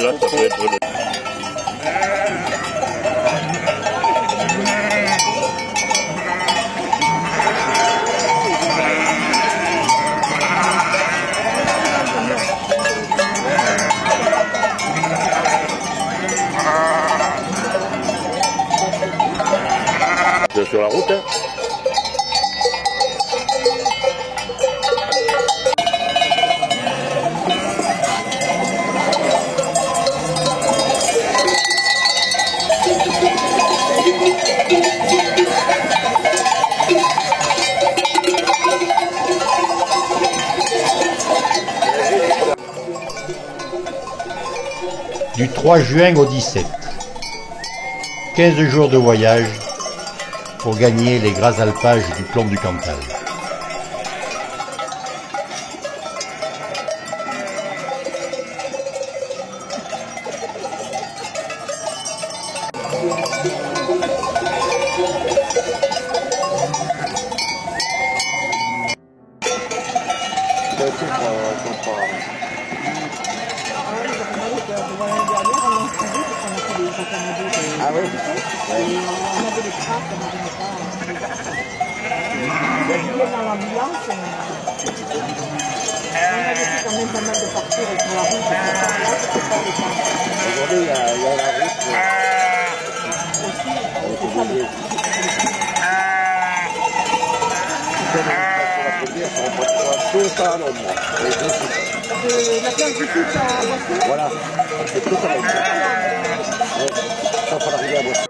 Là, ça peut être le... Sur la route, hein. Du 3 juin au 17. 15 jours de voyage pour gagner les gras alpages du plomb du Cantal. Ah oui. On avait des traces, on n'avait pas. Dans l'ambulance, on avait fait quand même pas mal de parcours sur la route. Aujourd'hui, il y a la route. De la place du foot à Boisson. Voilà, c'est tout ça. Ça, faut l'arriver à Boisson.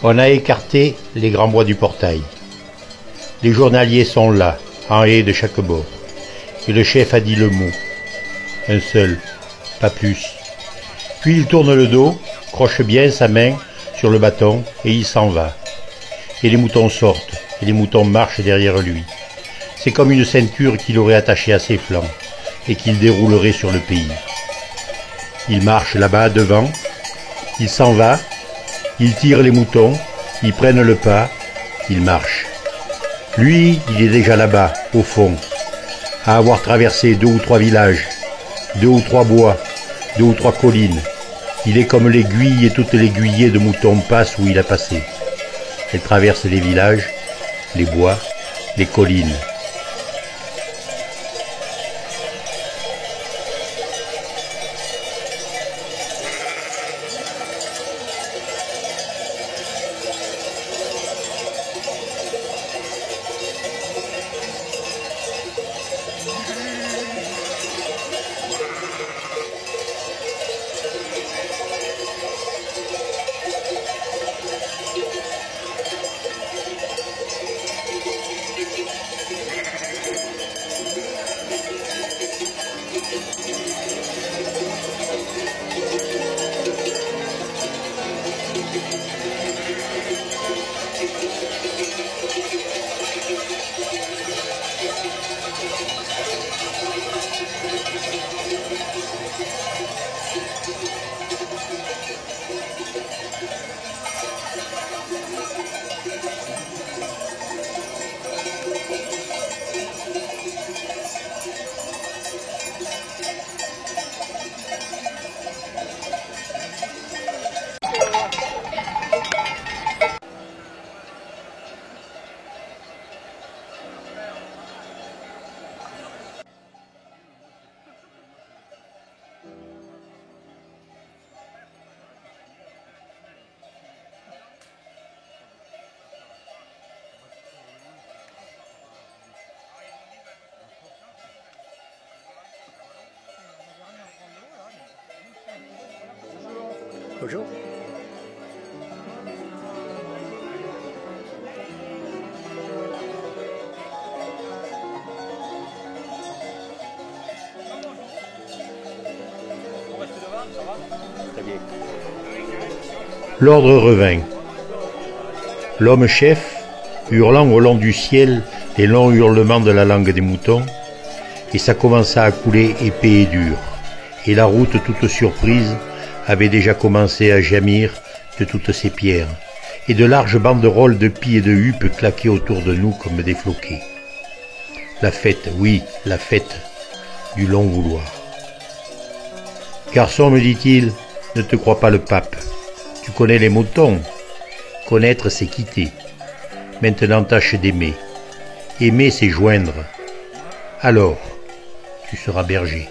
On a écarté les grands bois du portail. Les journaliers sont là, en haie de chaque bord. Et le chef a dit le mot. Un seul, pas plus. Puis il tourne le dos, croche bien sa main sur le bâton et il s'en va. Et les moutons sortent, et les moutons marchent derrière lui. C'est comme une ceinture qu'il aurait attachée à ses flancs et qu'il déroulerait sur le pays. Il marche là-bas devant, il s'en va, il tire les moutons, ils prennent le pas, il marche. Lui, il est déjà là-bas, au fond, à avoir traversé 2 ou 3 villages, 2 ou 3 bois, 2 ou 3 collines. Il est comme l'aiguille et toutes les aiguillées de moutons passent où il a passé. Elle traverse les villages, les bois, les collines. Bonjour. Très bien. L'ordre revint. L'homme-chef, hurlant au long du ciel les longs hurlements de la langue des moutons, et ça commença à couler épais et dur, et la route toute surprise avait déjà commencé à jamir de toutes ses pierres, et de larges banderoles de pies et de huppes claquaient autour de nous comme des floquets. La fête, oui, la fête du long vouloir. Garçon, me dit-il, ne te crois pas le pape. Tu connais les moutons. Connaître, c'est quitter. Maintenant, tâche d'aimer. Aimer, c'est joindre. Alors, tu seras berger.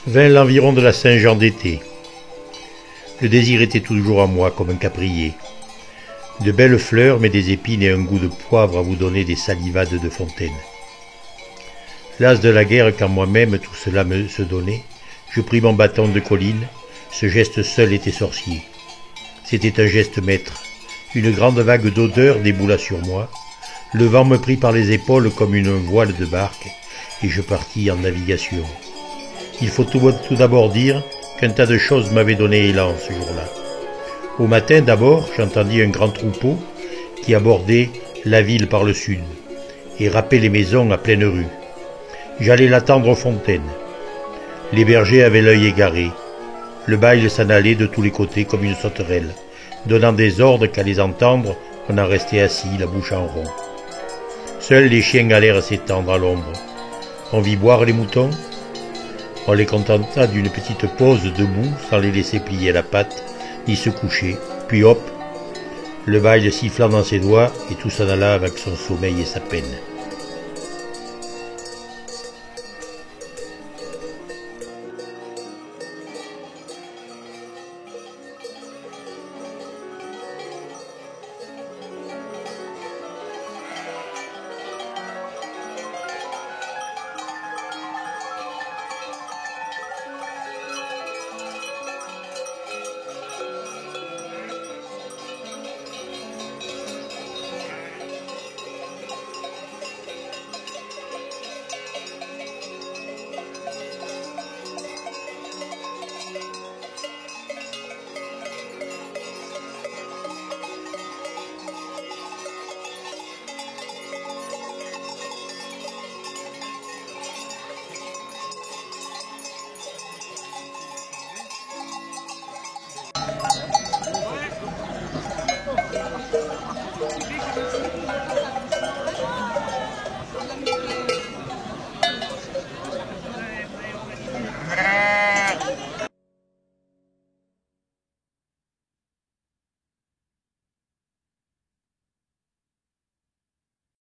Vint l'environ de la Saint-Jean d'été. Le désir était toujours en moi comme un caprier. De belles fleurs, mais des épines et un goût de poivre à vous donner des salivades de fontaine. Las de la guerre, quand moi-même tout cela me se donnait, je pris mon bâton de colline, ce geste seul était sorcier. C'était un geste maître. Une grande vague d'odeur déboula sur moi, le vent me prit par les épaules comme une voile de barque, et je partis en navigation. Il faut tout d'abord dire qu'un tas de choses m'avaient donné élan ce jour-là. Au matin d'abord, j'entendis un grand troupeau qui abordait la ville par le sud et râpait les maisons à pleine rue. J'allais l'attendre aux fontaines. Les bergers avaient l'œil égaré. Le bail s'en allait de tous les côtés comme une sauterelle, donnant des ordres qu'à les entendre, on en restait assis, la bouche en rond. Seuls les chiens allèrent s'étendre à l'ombre. On vit boire les moutons. On les contenta d'une petite pause debout, sans les laisser plier la patte, ni se coucher, puis hop, le bail sifflant dans ses doigts, et tout s'en alla avec son sommeil et sa peine.